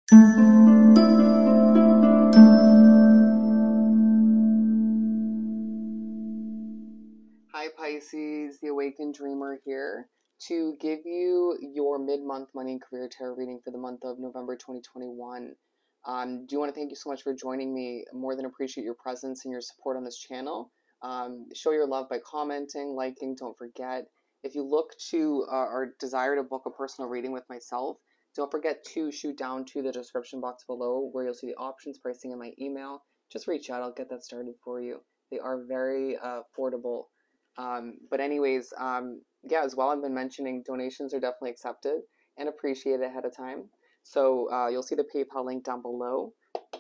Hi Pisces, the Awakened Dreamer here to give you your mid-month money and career tarot reading for the month of November 2021. Do want to thank you so much for joining me. More than appreciate your presence and your support on this channel. Show your love by commenting, liking, don't forget. If you look to or desire to book a personal reading with myself, don't forget to shoot down to the description box below where you'll see the options, pricing, and my email. Just reach out, I'll get that started for you. They are very affordable. But anyways, yeah, as well, I've been mentioning donations are definitely accepted and appreciated ahead of time. So you'll see the PayPal link down below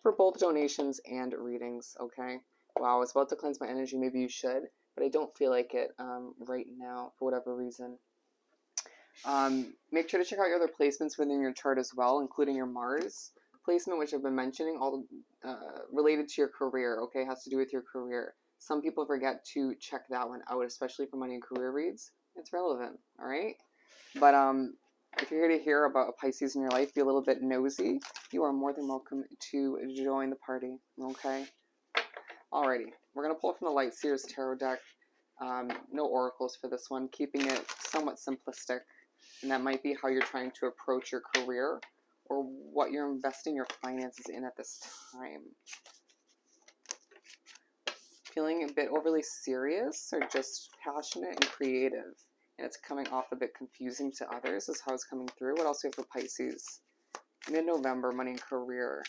for both donations and readings, okay? Wow, I was about to cleanse my energy. Maybe you should, but I don't feel like it right now for whatever reason. Make sure to check out your other placements within your chart as well, including your Mars placement, which I've been mentioning, all related to your career, okay? Has to do with your career. Some people forget to check that one out, especially for money and career reads. It's relevant, all right? But if you're here to hear about a Pisces in your life, be a little bit nosy, you are more than welcome to join the party, okay? Alrighty, we're going to pull from the Light Seers Tarot deck. No oracles for this one, keeping it somewhat simplistic. And that might be how you're trying to approach your career or what you're investing your finances in at this time. Feeling a bit overly serious or just passionate and creative, and it's coming off a bit confusing to others is how it's coming through. What else do we have for Pisces? Mid-November, money and career.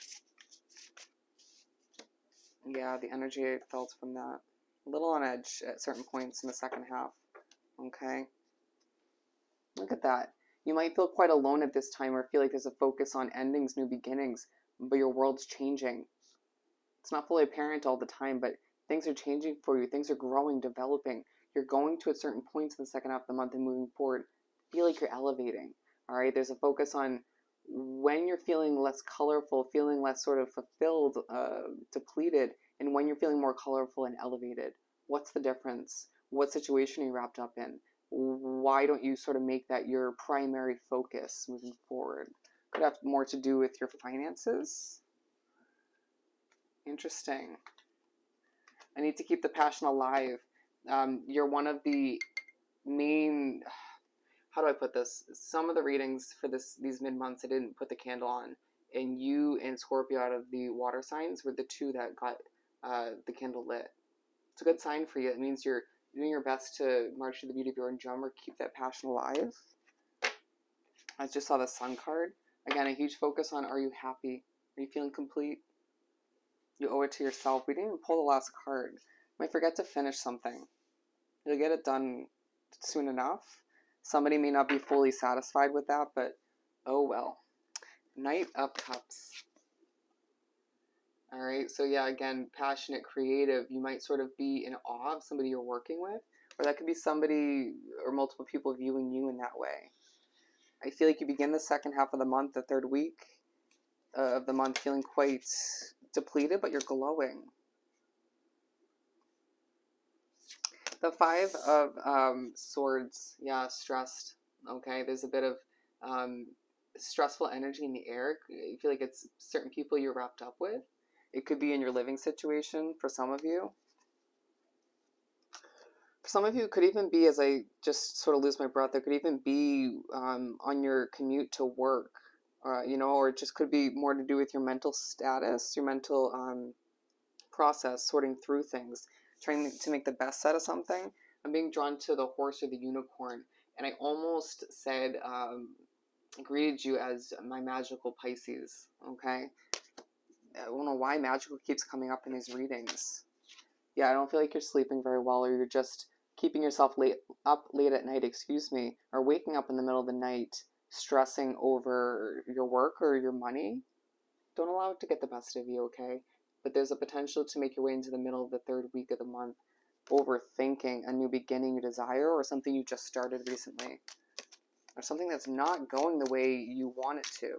Yeah, the energy I felt from that. A little on edge at certain points in the second half. Okay. Look at that. You might feel quite alone at this time or feel like there's a focus on endings, new beginnings, but your world's changing. It's not fully apparent all the time, but things are changing for you. Things are growing, developing. You're going to at certain points in the second half of the month and moving forward. Feel like you're elevating. All right. There's a focus on when you're feeling less colorful, feeling less sort of fulfilled, depleted, and when you're feeling more colorful and elevated. What's the difference? What situation are you wrapped up in? Why don't you sort of make that your primary focus moving forward? Could have more to do with your finances. Interesting. I need to keep the passion alive. You're one of the main, how do I put this? Some of the readings for these mid-months, I didn't put the candle on. And you and Scorpio out of the water signs were the two that got the candle lit. It's a good sign for you. It means you're doing your best to march to the beat of your own drum or keep that passion alive. I just saw the Sun card. Again, a huge focus on, are you happy? Are you feeling complete? You owe it to yourself. We didn't even pull the last card. You might forget to finish something. You'll get it done soon enough. Somebody may not be fully satisfied with that, but oh well. Knight of Cups. All right, so yeah, again, passionate, creative. You might sort of be in awe of somebody you're working with, or that could be somebody or multiple people viewing you in that way. I feel like you begin the second half of the month, the third week of the month, feeling quite depleted, but you're glowing. The Five of Swords, yeah, stressed. Okay, there's a bit of stressful energy in the air. You feel like it's certain people you're wrapped up with. It could be in your living situation for some of you. For some of you, it could even be, as I just sort of lose my breath, there could even be on your commute to work, you know, or it just could be more to do with your mental status, your mental process, sorting through things, trying to make the best out of something. I'm being drawn to the horse or the unicorn, and I almost said, greeted you as my magical Pisces, okay? I don't know why magical keeps coming up in these readings. Yeah, I don't feel like you're sleeping very well, or you're just keeping yourself up late at night, or waking up in the middle of the night, stressing over your work or your money. Don't allow it to get the best of you, okay? But there's a potential to make your way into the middle of the third week of the month, overthinking a new beginning you desire, or something you just started recently, or something that's not going the way you want it to.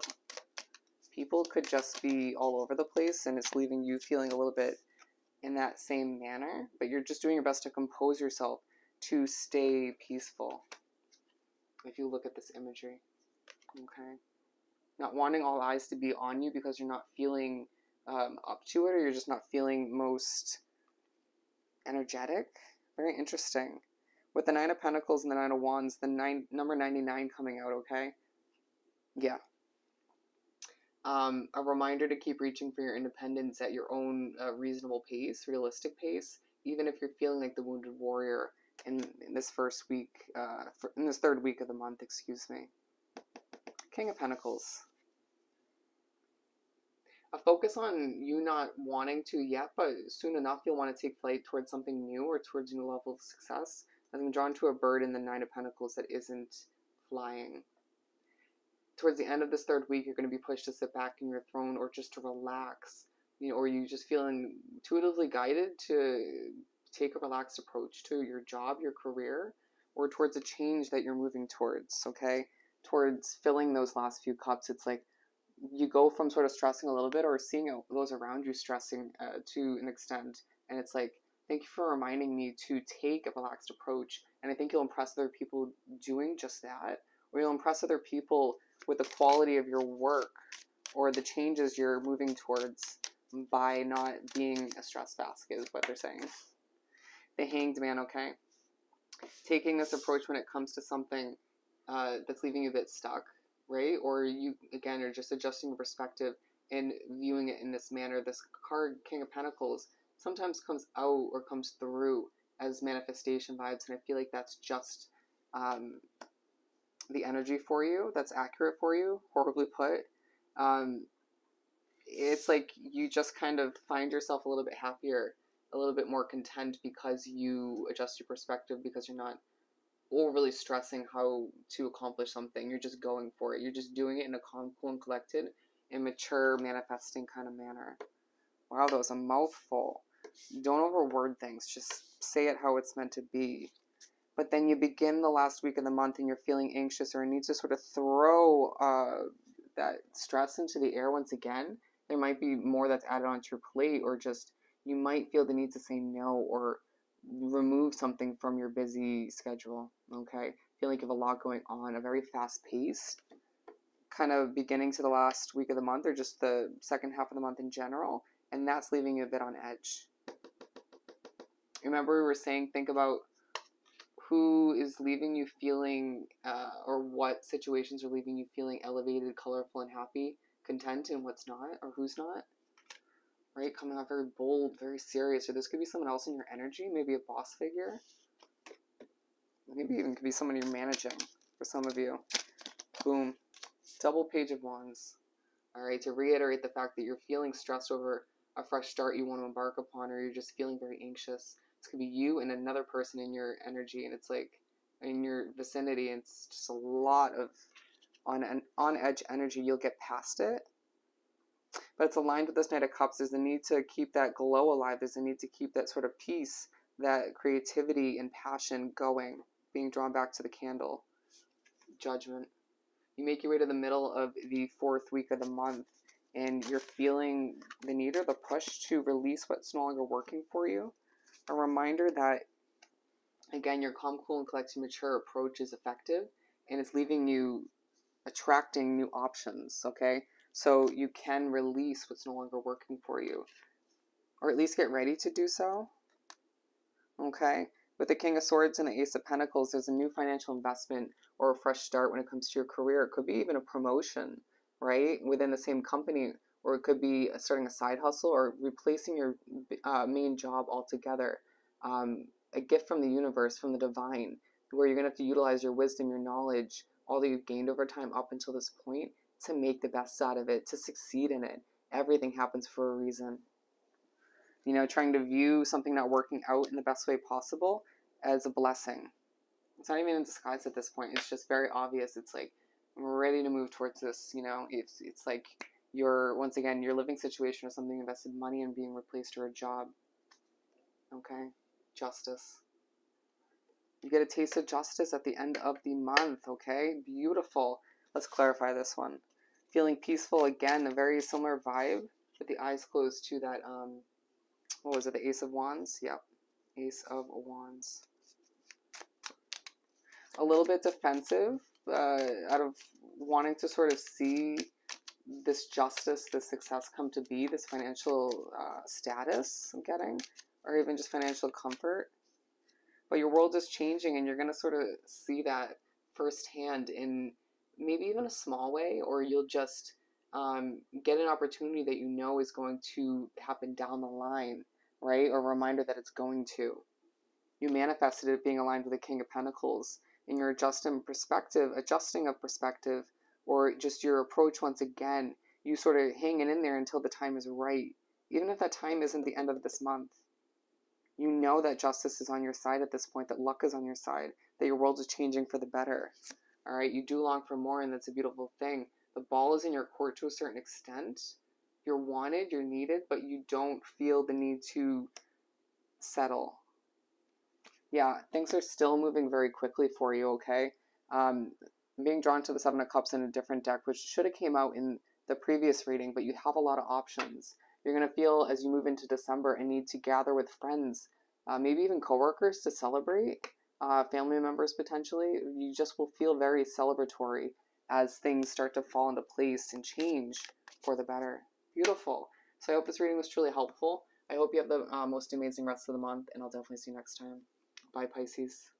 People could just be all over the place, and it's leaving you feeling a little bit in that same manner, but you're just doing your best to compose yourself to stay peaceful. If you look at this imagery, okay? not wanting all eyes to be on you because you're not feeling up to it, or you're just not feeling most energetic. Very interesting. With the Nine of Pentacles and the Nine of Wands, the number 99 coming out, okay? Yeah. A reminder to keep reaching for your independence at your own reasonable pace, realistic pace, even if you're feeling like the wounded warrior in this first week, in this third week of the month, excuse me. King of Pentacles. A focus on you not wanting to yet, but soon enough you'll want to take flight towards something new or towards a new level of success. As I'm drawn to a bird in the Nine of Pentacles that isn't flying. Towards the end of this third week, you're going to be pushed to sit back in your throne or just to relax, or you just feeling intuitively guided to take a relaxed approach to your job, your career, or towards a change that you're moving towards, okay? Towards filling those last few cups. It's like you go from sort of stressing a little bit or seeing those around you stressing to an extent, and it's like, thank you for reminding me to take a relaxed approach, and I think you'll impress other people doing just that, or you'll impress other people with the quality of your work or the changes you're moving towards by not being a stress basket, is what they're saying. The Hanged Man, okay? Taking this approach when it comes to something that's leaving you a bit stuck, right? Or you, again, are just adjusting your perspective and viewing it in this manner. This card, King of Pentacles, sometimes comes out or comes through as manifestation vibes, and I feel like that's just the energy for you, that's accurate for you, horribly put. It's like you just kind of find yourself a little bit happier, a little bit more content because you adjust your perspective, because you're not overly stressing how to accomplish something. You're just going for it. You're just doing it in a calm, cool, and collected and mature manifesting kind of manner. Wow, that was a mouthful. Don't overword things. Just say it how it's meant to be. But then you begin the last week of the month and you're feeling anxious or need to sort of throw that stress into the air once again. There might be more that's added onto your plate, or just you might feel the need to say no or remove something from your busy schedule, okay? Feel like you have a lot going on, a very fast pace, kind of beginning to the last week of the month or just the second half of the month in general, and that's leaving you a bit on edge. Remember we were saying, think about who is leaving you feeling, or what situations are leaving you feeling elevated, colorful, and happy, content, and what's not, or who's not, right? Coming off very bold, very serious, or this could be someone else in your energy, maybe a boss figure, maybe even could be someone you're managing for some of you. Boom. Double Page of Wands. All right, to reiterate the fact that you're feeling stressed over a fresh start you want to embark upon, or you're just feeling very anxious. This could be you and another person in your energy, and it's like in your vicinity, and it's just a lot of on edge energy. You'll get past it, but it's aligned with this Knight of Cups. There's a need to keep that glow alive. There's a need to keep that sort of peace, that creativity and passion going, being drawn back to the candle. Judgment. You make your way to the middle of the fourth week of the month, and you're feeling the need or the push to release what's no longer working for you. A reminder that, again, your calm, cool, and collected, mature approach is effective, and it's leaving you attracting new options, okay? So you can release what's no longer working for you, or at least get ready to do so, okay? With the King of Swords and the Ace of Pentacles, there's a new financial investment or a fresh start when it comes to your career. It could be even a promotion, right, within the same company, or it could be starting a side hustle or replacing your main job altogether. A gift from the universe, from the divine, where you're going to have to utilize your wisdom, your knowledge, all that you've gained over time up until this point to make the best out of it, to succeed in it. Everything happens for a reason. You know, trying to view something not working out in the best way possible as a blessing. It's not even in disguise at this point. It's just very obvious. It's like, I'm ready to move towards this, you know. It's like once again, your living situation or something, invested money in being replaced, or a job. Okay? Justice. You get a taste of justice at the end of the month, okay? Beautiful. Let's clarify this one. Feeling peaceful, again, a very similar vibe, with the eyes closed to that, what was it, the Ace of Wands? Yep, Ace of Wands. A little bit defensive, out of wanting to sort of see this justice, this success come to be, this financial status I'm getting, or even just financial comfort. But your world is changing, and you're going to sort of see that firsthand in maybe even a small way, or you'll just get an opportunity that you know is going to happen down the line, right? Or a reminder that it's going to. You manifested it being aligned with the King of Pentacles, and you're adjusting of perspective, or just your approach once again. You sort of hanging in there until the time is right, even if that time isn't the end of this month. You know that justice is on your side at this point, that luck is on your side, that your world is changing for the better. All right, you do long for more, and that's a beautiful thing. The ball is in your court to a certain extent. You're wanted, you're needed, but you don't feel the need to settle. Yeah, things are still moving very quickly for you, okay? I'm being drawn to the Seven of Cups in a different deck, which should have came out in the previous reading, but you have a lot of options. You're going to feel, as you move into December, a need to gather with friends, maybe even coworkers to celebrate, family members potentially. You just will feel very celebratory as things start to fall into place and change for the better. Beautiful. So I hope this reading was truly helpful. I hope you have the most amazing rest of the month, and I'll definitely see you next time. Bye, Pisces.